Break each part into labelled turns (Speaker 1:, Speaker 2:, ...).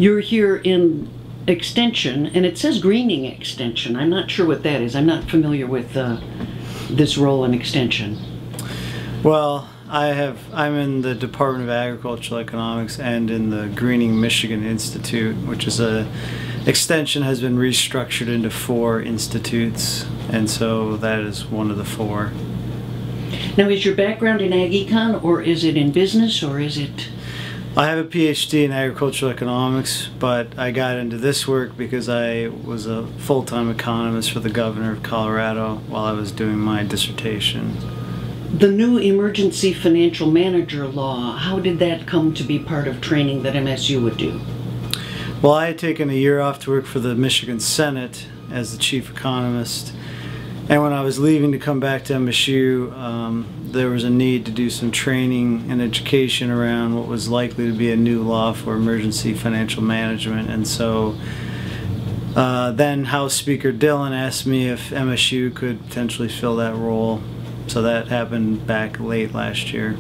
Speaker 1: You're here in Extension, and it says Greening Extension. I'm not sure what that is. I'm not familiar with this role in Extension.
Speaker 2: Well, I'm in the Department of Agricultural Economics and in the Greening Michigan Institute, which is Extension has been restructured into 4 institutes, and so that is one of the 4.
Speaker 1: Now, is your background in Ag Econ, or is it in business, or is it?
Speaker 2: I have a PhD in agricultural economics, but I got into this work because I was a full-time economist for the governor of Colorado while I was doing my dissertation.
Speaker 1: The new emergency financial manager law, how did that come to be part of training that MSU would do?
Speaker 2: Well, I had taken a year off to work for the Michigan Senate as the chief economist, and when I was leaving to come back to MSU, there was a need to do some training and education around what was likely to be a new law for emergency financial management. And so then House Speaker Dillon asked me if MSU could potentially fill that role. So that happened back late last year.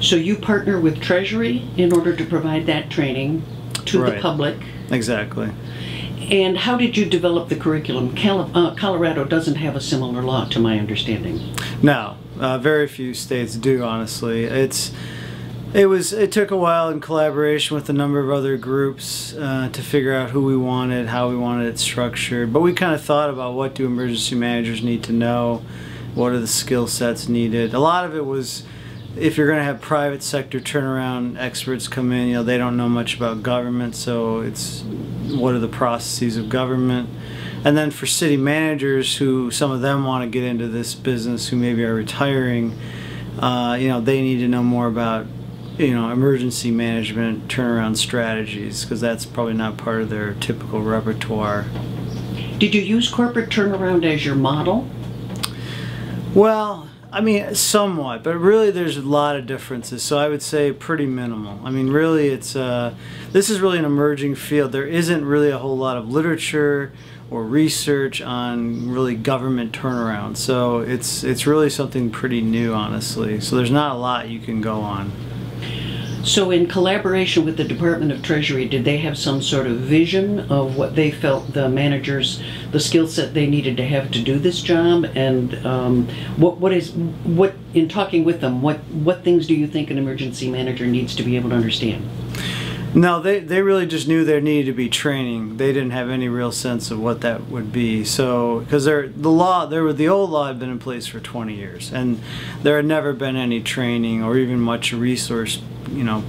Speaker 1: So you partner with Treasury in order to provide that training to the public.
Speaker 2: Exactly.
Speaker 1: And how did you develop the curriculum? Colorado doesn't have a similar law, to my understanding.
Speaker 2: No, very few states do, honestly. It took a while in collaboration with a number of other groups to figure out who we wanted, how we wanted it structured. But we kind of thought about, what do emergency managers need to know? What are the skill sets needed? A lot of it was, if you're going to have private sector turnaround experts come in, they don't know much about government, so it's what are the processes of government. And then for city managers, who some of them want to get into this business, who maybe are retiring, they need to know more about emergency management turnaround strategies, because that's probably not part of their typical repertoire.
Speaker 1: Did you use corporate turnaround as your model?
Speaker 2: Well, I mean, somewhat, but really there's a lot of differences, so I would say pretty minimal. I mean, really this is really an emerging field. There isn't really a whole lot of literature or research on really government turnaround, so it's really something pretty new, honestly. So there's not a lot you can go on.
Speaker 1: So in collaboration with the Department of Treasury, did they have some sort of vision of what they felt the managers, the skill set they needed to have to do this job? And what in talking with them, what things do you think an emergency manager needs to be able to understand?
Speaker 2: No, they really just knew there needed to be training. They didn't have any real sense of what that would be. So, because the old law had been in place for 20 years, and there had never been any training or even much resource,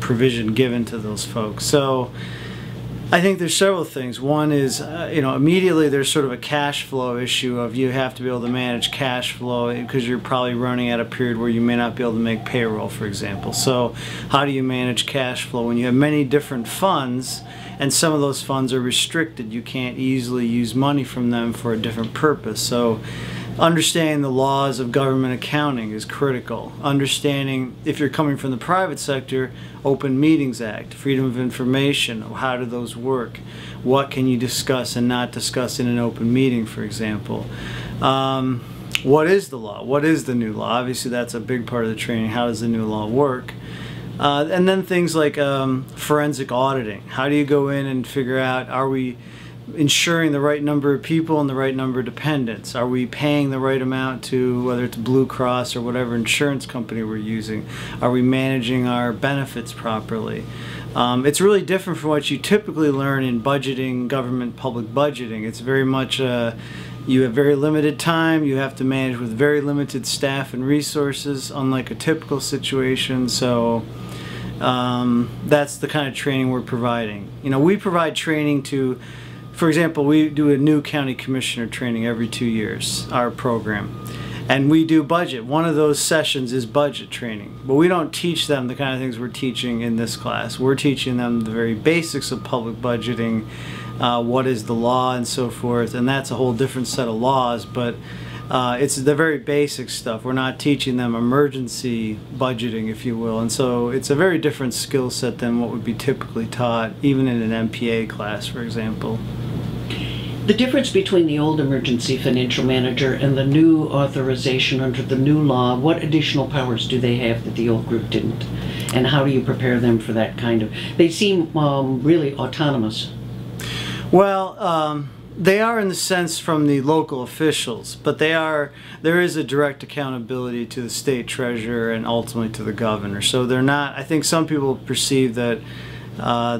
Speaker 2: provision given to those folks. So, I think there's several things. One is, immediately there's sort of a cash flow issue of, you have to be able to manage cash flow because you're probably running at a period where you may not be able to make payroll, for example. So how do you manage cash flow when you have many different funds and some of those funds are restricted? You can't easily use money from them for a different purpose. So understanding the laws of government accounting is critical. Understanding, if you're coming from the private sector, Open Meetings Act, Freedom of Information, how do those work? What can you discuss and not discuss in an open meeting, for example? What is the law? What is the new law? Obviously that's a big part of the training. How does the new law work? And then things like forensic auditing. How do you go in and figure out, are we ensuring the right number of people and the right number of dependents? Are we paying the right amount to, whether it's Blue Cross or whatever insurance company we're using? Are we managing our benefits properly? It's really different from what you typically learn in budgeting, government public budgeting. It's very much you have very limited time, you have to manage with very limited staff and resources, unlike a typical situation. So that's the kind of training we're providing. We provide training to, for example, we do a new county commissioner training every 2 years, our program. And we do budget. One of those sessions is budget training. But we don't teach them the kind of things we're teaching in this class. We're teaching them the very basics of public budgeting, what is the law and so forth. And that's a whole different set of laws, but it's the very basic stuff. We're not teaching them emergency budgeting, if you will. And so it's a very different skill set than what would be typically taught, even in an MPA class, for example.
Speaker 1: The difference between the old emergency financial manager and the new authorization under the new law, what additional powers do they have that the old group didn't? And how do you prepare them for that kind of... They seem really autonomous.
Speaker 2: Well, they are in the sense from the local officials, but there is a direct accountability to the state treasurer and ultimately to the governor. So they're not, I think some people perceive that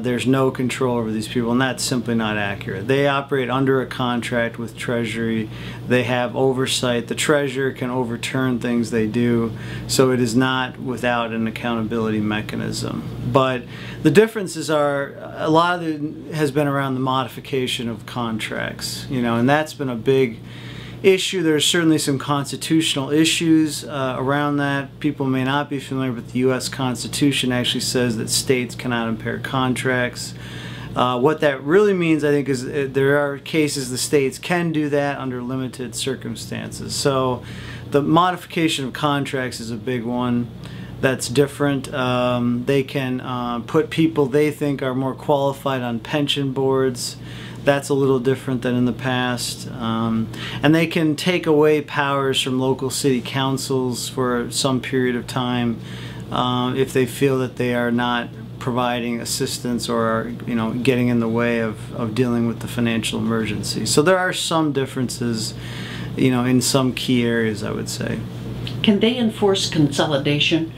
Speaker 2: there's no control over these people, and that's simply not accurate. They operate under a contract with Treasury. They have oversight. The treasurer can overturn things they do, so it is not without an accountability mechanism. But the differences are, a lot of it has been around the modification of contracts, and that's been a big issue. There's certainly some constitutional issues around that. People may not be familiar with the U.S. Constitution. Actually says that states cannot impair contracts. What that really means, I think, is there are cases the states can do that under limited circumstances. So the modification of contracts is a big one. That's different. They can put people they think are more qualified on pension boards. That's a little different than in the past. And they can take away powers from local city councils for some period of time if they feel that they are not providing assistance or are, getting in the way of dealing with the financial emergency. So there are some differences, in some key areas, I would say.
Speaker 1: Can they enforce consolidation?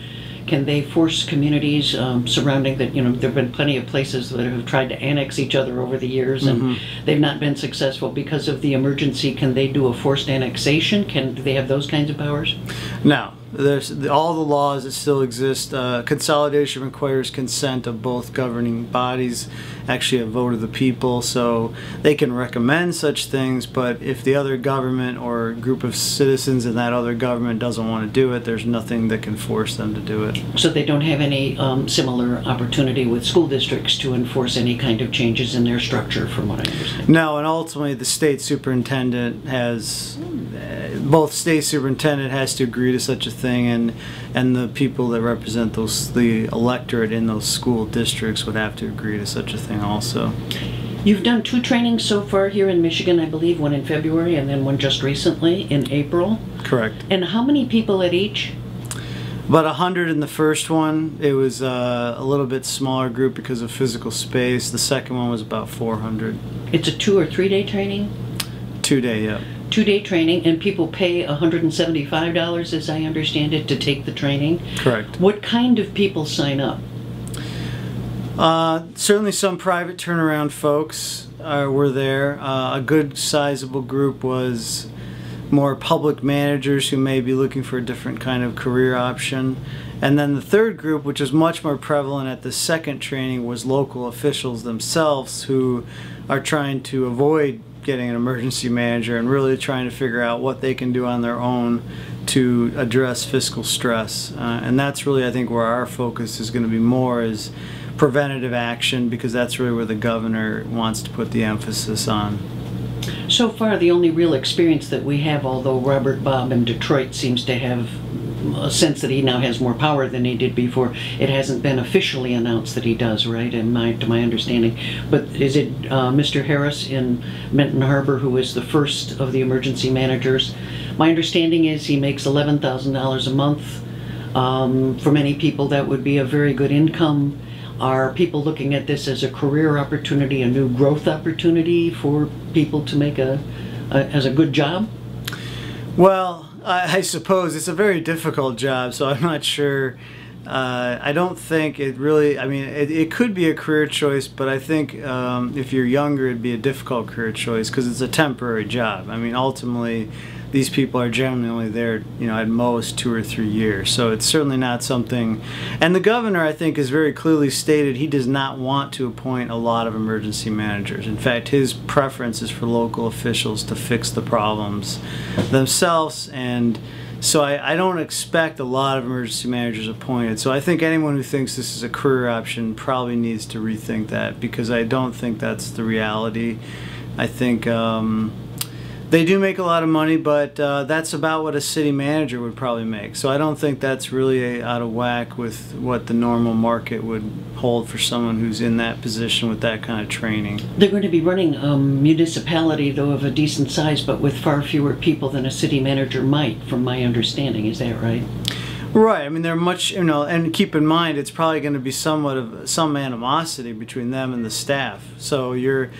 Speaker 1: Can they force communities surrounding that? There have been plenty of places that have tried to annex each other over the years, and they've not been successful because of the emergency. Can they do a forced annexation? Do they have those kinds of powers?
Speaker 2: No. There's all the laws that still exist. Consolidation requires consent of both governing bodies, actually a vote of the people, so they can recommend such things, but if the other government or group of citizens in that other government doesn't want to do it, there's nothing that can force them to do it.
Speaker 1: So they don't have any similar opportunity with school districts to enforce any kind of changes in their structure, from what I understand?
Speaker 2: No, and ultimately the state superintendent has, both state superintendent has to agree to such a thing, and the people that represent the electorate in those school districts would have to agree to such a thing also.
Speaker 1: You've done 2 trainings so far here in Michigan, I believe, one in February and then one just recently in April.
Speaker 2: Correct.
Speaker 1: And how many people at each?
Speaker 2: About 100 in the first one. It was a little bit smaller group because of physical space. The second one was about 400.
Speaker 1: It's a 2 or 3 day training?
Speaker 2: 2-day, yeah.
Speaker 1: 2-day training, and people pay $175, as I understand it, to take the training.
Speaker 2: Correct.
Speaker 1: What kind of people sign up?
Speaker 2: Certainly some private turnaround folks were there. A good sizable group was more public managers who may be looking for a different kind of career option. And then the third group, which is much more prevalent at the second training, was local officials themselves who are trying to avoid getting an emergency manager and really trying to figure out what they can do on their own to address fiscal stress. And that's really, I think, where our focus is going to be more, is preventative action, because that's really where the governor wants to put the emphasis on.
Speaker 1: So far, the only real experience that we have, although Robert Bob in Detroit seems to have a sense that he now has more power than he did before, it hasn't been officially announced that he does, right, to my understanding. But is it Mr. Harris in Benton Harbor, who is the first of the emergency managers? My understanding is he makes $11,000 a month. For many people, that would be a very good income. Are people looking at this as a career opportunity, a new growth opportunity for people to make as a good job?
Speaker 2: Well, I suppose it's a very difficult job, so I'm not sure. I don't think it really, I mean, it could be a career choice, but I think if you're younger, it'd be a difficult career choice because it's a temporary job. I mean, ultimately, these people are generally only there, at most 2 or 3 years. So it's certainly not something, and the governor, I think, has very clearly stated he does not want to appoint a lot of emergency managers. In fact, his preference is for local officials to fix the problems themselves, and so I don't expect a lot of emergency managers appointed. So I think anyone who thinks this is a career option probably needs to rethink that, because I don't think that's the reality. I think they do make a lot of money, but that's about what a city manager would probably make. So I don't think that's really out of whack with what the normal market would hold for someone who's in that position with that kind of training.
Speaker 1: They're going to be running a municipality, though, of a decent size, but with far fewer people than a city manager might, from my understanding. Is that right?
Speaker 2: Right. I mean, they're much, and keep in mind, it's probably going to be somewhat of some animosity between them and the staff. So you're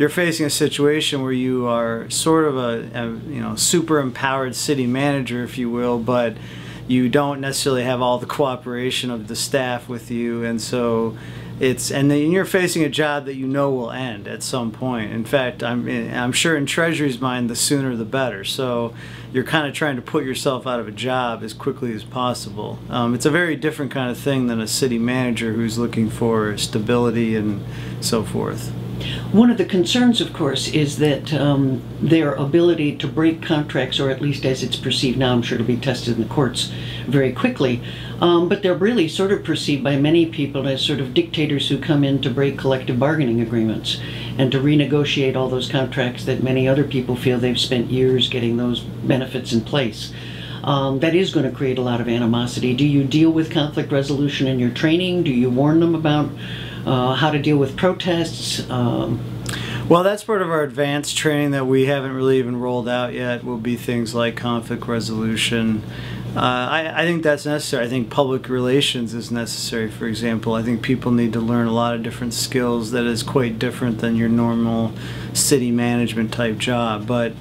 Speaker 2: facing a situation where you are sort of a super empowered city manager, if you will, but you don't necessarily have all the cooperation of the staff with you, and so and then you're facing a job that you know will end at some point. In fact, I'm sure in Treasury's mind, the sooner the better. So you're kind of trying to put yourself out of a job as quickly as possible. It's a very different kind of thing than a city manager who's looking for stability and so forth.
Speaker 1: One of the concerns, of course, is that their ability to break contracts, or at least as it's perceived now, I'm sure it'll be tested in the courts very quickly, but they're really sort of perceived by many people as sort of dictators who come in to break collective bargaining agreements and to renegotiate all those contracts that many other people feel they've spent years getting those benefits in place. That is going to create a lot of animosity. Do you deal with conflict resolution in your training? Do you warn them about how to deal with protests?
Speaker 2: Well, that's part of our advanced training that we haven't really even rolled out yet, will be things like conflict resolution. I think that's necessary. I think public relations is necessary, for example. I think people need to learn a lot of different skills that is quite different than your normal city management type job. But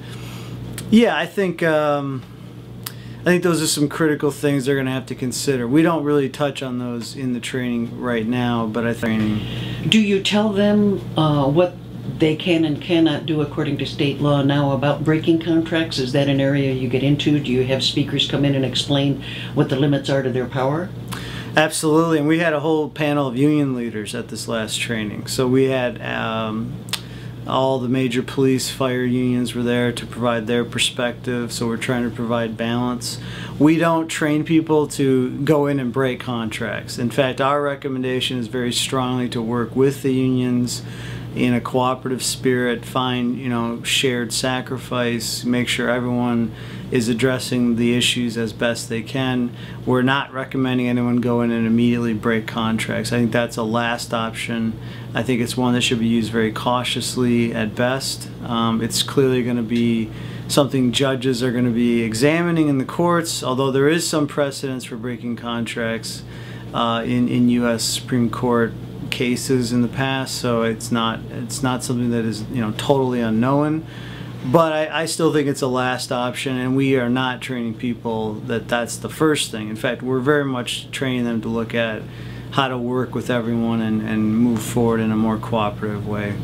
Speaker 2: yeah, I think those are some critical things they're going to have to consider. We don't really touch on those in the training right now, but I think...
Speaker 1: Do you tell them what they can and cannot do according to state law now about breaking contracts? Is that an area you get into? Do you have speakers come in and explain what the limits are to their power?
Speaker 2: Absolutely, and we had a whole panel of union leaders at this last training. So we had all the major police, fire unions were there to provide their perspective, so we're trying to provide balance. We don't train people to go in and break contracts. In fact, our recommendation is very strongly to work with the unions in a cooperative spirit, find, shared sacrifice, make sure everyone is addressing the issues as best they can. We're not recommending anyone go in and immediately break contracts. I think that's a last option. I think it's one that should be used very cautiously at best. It's clearly going to be something judges are going to be examining in the courts, although there is some precedence for breaking contracts in U.S. Supreme Court cases in the past, so it's not something that is totally unknown. But I still think it's a last option, and we are not training people that that's the first thing. In fact, we're very much training them to look at how to work with everyone and move forward in a more cooperative way.